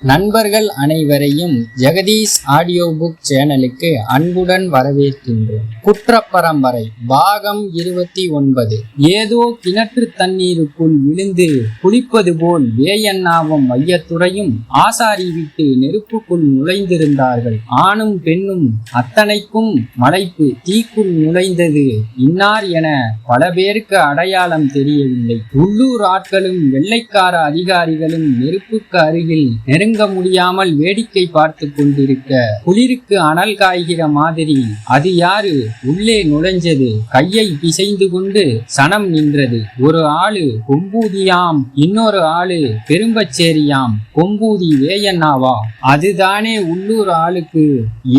நண்பர்கள் அனைவரையும் Jagadish audio book சேனலுக்கு அன்புடன் வரவேற்கின்றோம். குற்றப்பரம்பரை பாகம் 29. ஏதோ கிணற்று தண்ணீருக்குள் விழுந்து குளிப்பது போல் வேயண்ணாவும் மையத்துறையும் ஆசாரி விட்டு நெருப்புக்குள் நுழைந்திருந்தார்கள். ஆணும் பெண்ணும் அத்தனைக்கும் மலைப்பு தீக்குள் நுழைந்தது இன்னார் என பல பேருக்கு அடையாளம் தெரியவில்லை. உள்ளூர் ஆட்களும் வெள்ளைக்கார அதிகாரிகளும் நெருப்புக்கு அருகில் நெருங்க முடியாமல் வேடிக்கை பார்த்து கொண்டிருக்க, குளிருக்கு அனல் காய்கிற மாதிரி அது யாரு உள்ளே நுழைஞ்சது? கையை பிசைந்து கொண்டு சனம் நின்றது. ஒரு ஆளு கொம்பூதியாம், இன்னொரு ஆளு பெரும்பச்சேரியாம். கொம்பூதி வேயண்ணாவா? அதுதானே உள்ளூர் ஆளுக்கு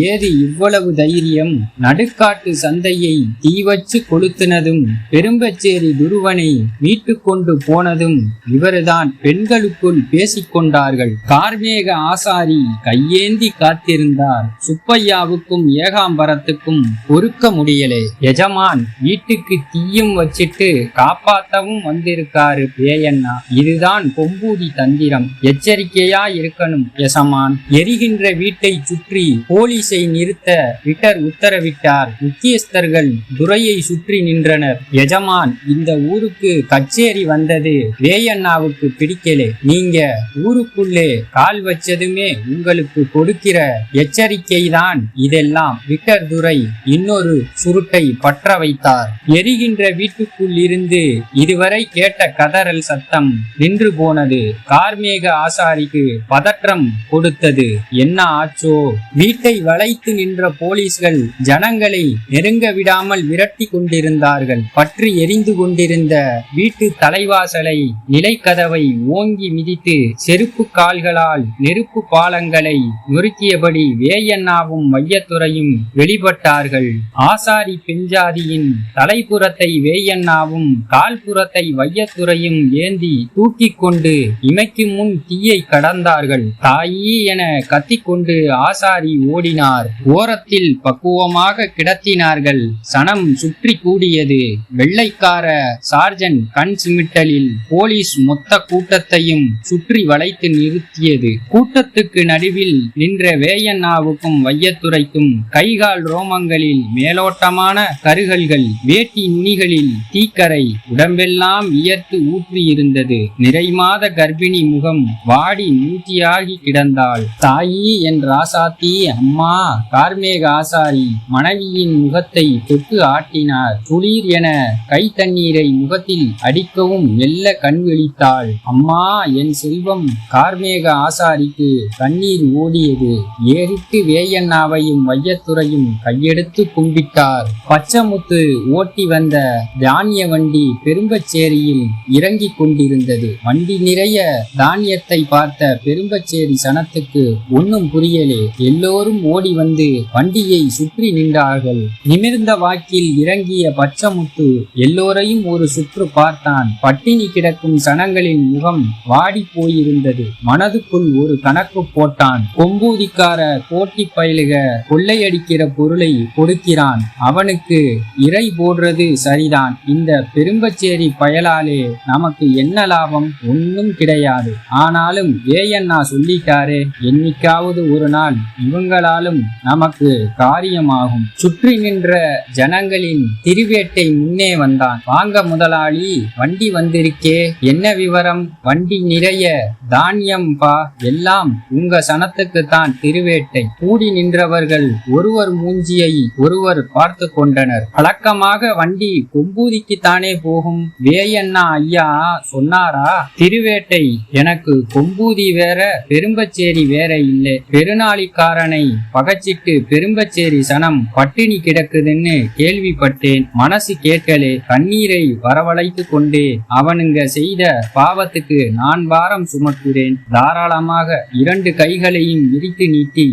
ஏது இவ்வளவு தைரியம்? நடுக்காட்டு சந்தையை தீ வச்சு கொளுத்தினதும் பெரும்பச்சேரி துருவனை மீட்டு கொண்டு போனதும் இவருதான். பெண்களுக்குள் பேசிக்கொண்டார்கள். கார்மேக ஆசாரி கையேந்தி காத்திருந்தார். சுப்பையாவுக்கும் ஏகாம்பரத்துக்கும் பொறுக்க முடியலே. எஜமான் வீட்டுக்கு தீயும் வச்சிட்டு காப்பாத்தவும் வந்திருக்காரு வேயண்ணா. இதுதான் கொம்பூதி தந்திரம். எச்சரிக்கையா இருக்கணும் எசமான். எரிகின்ற வீட்டை சுற்றி போலீஸை நிறுத்த ரிட்டர் உத்தரவிட்டார். முக்கியஸ்தர்கள் துரையை சுற்றி நின்றனர். எஜமான், இந்த ஊருக்கு கச்சேரி வந்தது வேயண்ணாவுக்கு பிடிக்கலே. நீங்க ஊருக்குள்ளே கால் வச்சதுமே உங்களுக்கு கொடுக்கிற எச்சரிக்கை தான் இதெல்லாம். விட்டர் துரை இன்னொரு சுருட்டை பற்ற வைத்தார். எரிகின்ற வீட்டுக்குள் இருந்து இதுவரை கேட்ட கதறல் சத்தம் நின்று போனது. கார்மேக ஆசாரிக்கு பதற்றம் கொடுத்தது. என்ன ஆச்சோ? வீட்டை வளைத்து நின்ற போலீஸ்கள் ஜனங்களை நெருங்க விடாமல் விரட்டி கொண்டிருந்தார்கள். பற்றி எரிந்து கொண்டிருந்த வீட்டு தலைவாசலை நிலைக்கதவை ஓங்கி மிதித்து செருப்பு கால்களால் நெருப்பு பாலங்களை நொறுக்கியபடி வேயண்ணாவும் மையத்துறையும் வெளிப்பட்டார்கள். ஆசாரி பெஞ்சாதியின் தலைப்புறத்தை வேயண்ணாவும் கால்புறத்தை வையத்துறையும் ஏந்தி தூக்கி கொண்டு இமைக்கு முன் தீயை கடந்தார்கள். தாயி என கத்திக்கொண்டு ஆசாரி ஓடினார். ஓரத்தில் பக்குவமாக கிடத்தினார்கள். சனம் சுற்றி கூடியது. வெள்ளைக்கார சார்ஜன் கண் சிமிட்டலில் போலீஸ் மொத்த கூட்டத்தையும் சுற்றி வளைத்து நிறுத்தியது. கூட்டத்துக்கு நடுவில் நின்ற வேயண்ணாவுக்கும் வையத்துறைக்கும் கைகால் ரோமங்களில் மேலோட்டமான கருகல்கள், வேட்டி நுனிகளில் தீக்கரை, உடம்பெல்லாம் வியர்த்து ஊற்றியிருந்தது. நிறைமாத கர்ப்பிணி முகம் வாடி மூச்சியாகி கிடந்தாள். தாயி என் ராசாத்தி அம்மா. கார்மேக ஆசாரி மனைவியின் முகத்தை தொட்டு ஆட்டினார். குளிர் என கை தண்ணீரை முகத்தில் அடிக்கவும் மெல்ல கண் விழித்தாள். அம்மா என் செல்வம். கார்மேக ஆசாரிக்கு கண்ணீர் ஓடியது. ஏறிட்டு வேயண்ணாவையும் வையத்துறையும் கையெடுத்து கும்பிட்டார். பச்சமுத்து ஓட்டி வந்த தானிய வண்டி பெரும்பச்சேரியில் இறங்கி கொண்டிருந்தது. வண்டி நிறைய தானியத்தை பார்த்த பெரும்பச்சேரி சனத்துக்கு ஒன்னும் புரியலே. எல்லோரும் ஓடி வந்து வண்டியை சுற்றி நின்றார்கள். நிமிர்ந்த வாக்கில் இறங்கிய பச்சமுத்து எல்லோரையும் ஒரு சுற்று பார்த்தான். பட்டினி கிடக்கும் சனங்களின் முகம் வாடி போயிருந்தது. மனதுக்குள் ஒரு கணக்கு போட்டான். கொம்பூதிக்கார கோட்டி பயிலுக கொள்ளையடிக்கிற பொருளை கொடுக்கிறான். அவனுக்கு இறை போடுறது சரிதான். இந்த பெரும்பச்சேரி பயலாலே நமக்கு என்ன லாபம்? ஒன்னும் கிடையாது. ஆனாலும் வேயண்ணா சொல்லிட்டாரே, என்னைக்காவது ஒரு நாள் இவங்களாலும் நமக்கு காரியமாகும். சுற்றி நின்ற ஜனங்களின் திருவேட்டை முன்னே வந்தான். வாங்க முதலாளி, வண்டி வந்திருக்கே. என்ன விவரம்? வண்டி நிறைய தானியம் பா. எல்லாம் உங்க சனத்துக்கு தான் திருவேட்டை. கூடி நின்றவர்கள் ஒருவர் மூஞ்சியை ஒருவர் பார்த்து கொண்டனர். பழக்கமாக வண்டி கொம்பூதிக்கு தானே போகும். வேயண்ணா ஐயா சொன்னாரா? திருவேட்டை எனக்கு கொம்பூதி வேற பெரும்பச்சேரி வேற இல்லை. பெருநாளிக்காரனை பகச்சிட்டு பெரும்பச்சேரி சனம் பட்டினி கிடக்குதுன்னு கேள்விப்பட்டேன். மனசு கேட்கலே. கண்ணீரை வரவழைத்து கொண்டே அவனுங்க செய்த பாவத்துக்கு நான் பாரம் சுமக்கிறேன். தாராளமாக இரண்டு கைகளையும் விரித்து நீட்டி,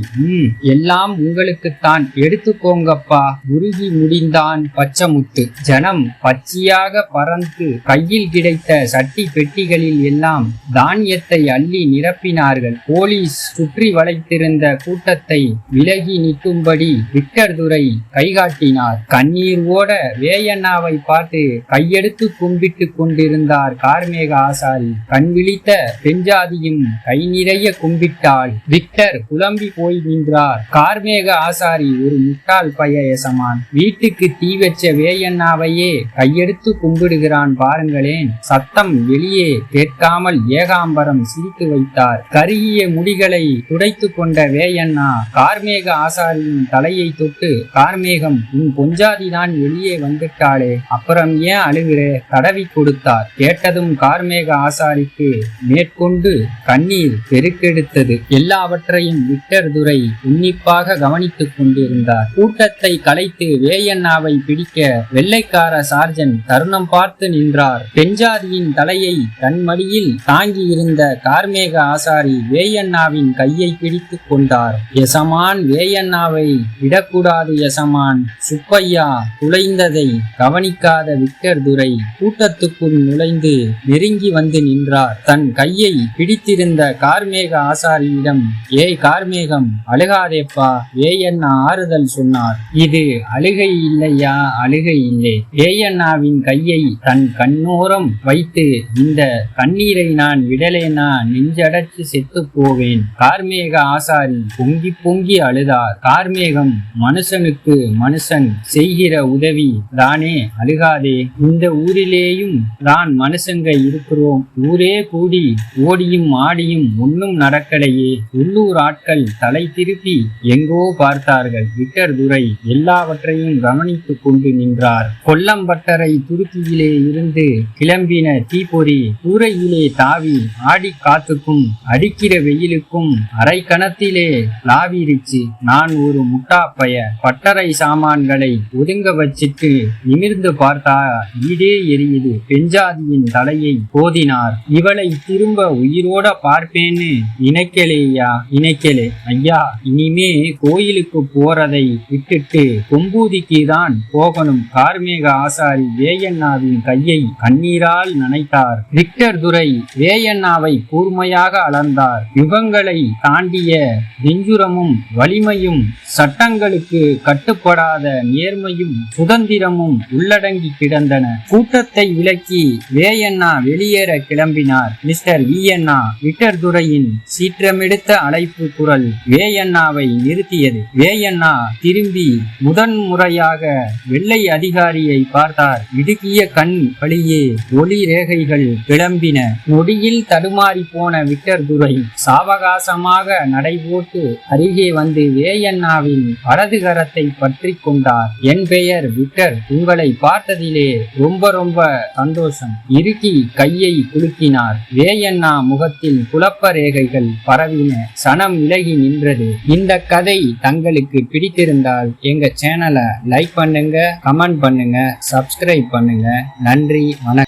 எல்லாம் உங்களுக்குத்தான், எடுத்துக்கோங்கப்பா. உருகி முடிந்தான் பச்சமுத்து. ஜனம் பச்சையாக பறந்து கையில் கிடைத்த சட்டி பெட்டிகளில் எல்லாம் தானியத்தை அள்ளி நிரப்பினார்கள். போலீஸ் சுற்றி வளைத்திருந்த கூட்டத்தை விலகி நிற்கும்படி விட்டர் துரை கைகாட்டினார். கண்ணீர் ஓட வேயண்ணாவை பார்த்து கையெடுத்து கும்பிட்டு கொண்டிருந்தார் கார்மேக ஆசாரி. கண் விழித்த பெஞ்சாதியும் கை கண்ணிறைய கும்பிட்டாள். விக்டர் குழம்பி போய் நின்றார். கார்மேக ஆசாரி ஒரு முட்டாள் பைய எசமான். வீட்டுக்கு தீ வச்ச வேயண்ணாவையே கையெடுத்து கும்பிடுகிறான் பாருங்களேன். சத்தம் வெளியே கேட்காமல் ஏகாம்பரம் சிரித்து வைத்தார். கருகிய முடிகளை துடைத்து கொண்ட வேயண்ணா கார்மேக ஆசாரியின் தலையை தொட்டு, கார்மேகம், உன் பொஞ்சாதிதான் வெளியே வந்துட்டாளே, அப்புறம் ஏன் அழுகிறே, தடவி கொடுத்தார். கேட்டதும் கார்மேக ஆசாரிக்கு மேற்கொண்டு கண்ணீர் பெருக்கெடுத்தது. எல்லாவற்றையும் விக்டர் துரை உன்னிப்பாக கவனித்துக் கொண்டிருந்தார். கூட்டத்தை கலைத்து வேயண்ணாவை பிடிக்க வெள்ளைக்கார சார்ஜன் தருணம் பார்த்து நின்றார். பெஞ்சாதியின் தலையை தன் மடியில் தாங்கி இருந்த கார்மேக ஆசாரி வேயண்ணாவின் கையை பிடித்து கொண்டார். எசமான், வேயண்ணாவை விடக்கூடாது எசமான். சுப்பையா குலைந்ததை கவனிக்காத விக்டர் துரை கூட்டத்துக்குள் நுழைந்து நெருங்கி வந்து நின்றார். தன் கையை பிடித்திருந்த கார்மேக ஆசாரியிடம், ஏய் கார்மேகம், அழுகாதேப்பா, வேயண்ணா ஆறுதல் சொன்னார். இது அழுகை இல்லையா, அழுகை இல்லை. வேயண்ணாவின் கையை தன் கண்ணோரம் வைத்து, இந்த கண்ணீரை நான் விடலேனா நெஞ்சடைச்சு செத்து போவேன். கார்மேக ஆசாரி பொங்கி பொங்கி அழுதார். கார்மேகம், மனுஷனுக்கு மனுஷன் செய்கிற உதவி தானே, அழுகாதே. இந்த ஊரிலேயும் தான் மனுஷங்க இருக்கிறோம். ஊரே கூடி ஓடியும் ஆடியும் ஒன்னும் நடக்கலையே. உள்ளூர் ஆட்கள் தலை திருப்பி எங்கோ பார்த்தார்கள். விக்டர் துரை எல்லாவற்றையும் கவனித்துக் கொண்டு நின்றார். கொல்லம்பட்டறை துருக்கியிலே இருந்து கிளம்பின தீப்பொறி கூரையிலே தாவி ஆடி காத்துக்கும் அடிக்கிற வெயிலுக்கும் அரை கணத்திலே லாவிருச்சு. நான் ஒரு முட்டாப்பைய. பட்டறை சாமான்களை ஒதுங்க வச்சிட்டு நிமிர்ந்து பார்த்தா வீடே எரியுது. பெஞ்சாதியின் தலையை போதினார். இவளை திரும்ப உயிரோட பார்ப்பேன்னு நினைக்கலையா, நினைக்கலே ஐயா. இனிமே கோயிலுக்கு போறதை விட்டுட்டு கொம்பூதிக்கு தான் போகணும். கார்மேக ஆசாரி வேயண்ணாவின் கையை கண்ணீரால் நனைத்தார். விக்டர் துரை வேயண்ணாவை கூர்மையாக அளந்தார். யுகங்களை தாண்டிய நெஞ்சுரமும் வலிமையும் சட்டங்களுக்கு கட்டுப்படாத நேர்மையும் சுதந்திரமும் உள்ளடங்கி கிடந்தன. கூட்டத்தை விலக்கி வேயண்ணா வெளியேற கிளம்பினார். மிஸ்டர் வியண்ணா, விக்டர் துரையின் சீற்றமெடுத்த அழைப்பு குரல் வேயண்ணாவை நிறுத்தியது. வேயண்ணா திரும்பி முதன் முறையாக வெள்ளை அதிகாரியை பார்த்தார். இடுக்கிய கண் வழியே ஒளி ரேகைகள் கிளம்பின. நொடியில் தடுமாறி போன விக்டர் துரை சாவகாசமாக நடைபோட்டு அருகே வந்து வேயண்ணாவின் வலது கரத்தை பற்றி கொண்டார். என் பெயர் விக்டர். உங்களை பார்த்ததிலே ரொம்ப ரொம்ப சந்தோஷம். இறுக்கி கையை குலுக்கினார். வேயண்ணா முகத்தில் குழப்ப ரேகைகள் பரவின. சனம் விலகி நின்றது. இந்த கதை தங்களுக்கு பிடித்திருந்தால் எங்க சேனலை லைக் பண்ணுங்க, கமெண்ட் பண்ணுங்க, சப்ஸ்கிரைப் பண்ணுங்க. நன்றி, வணக்கம்.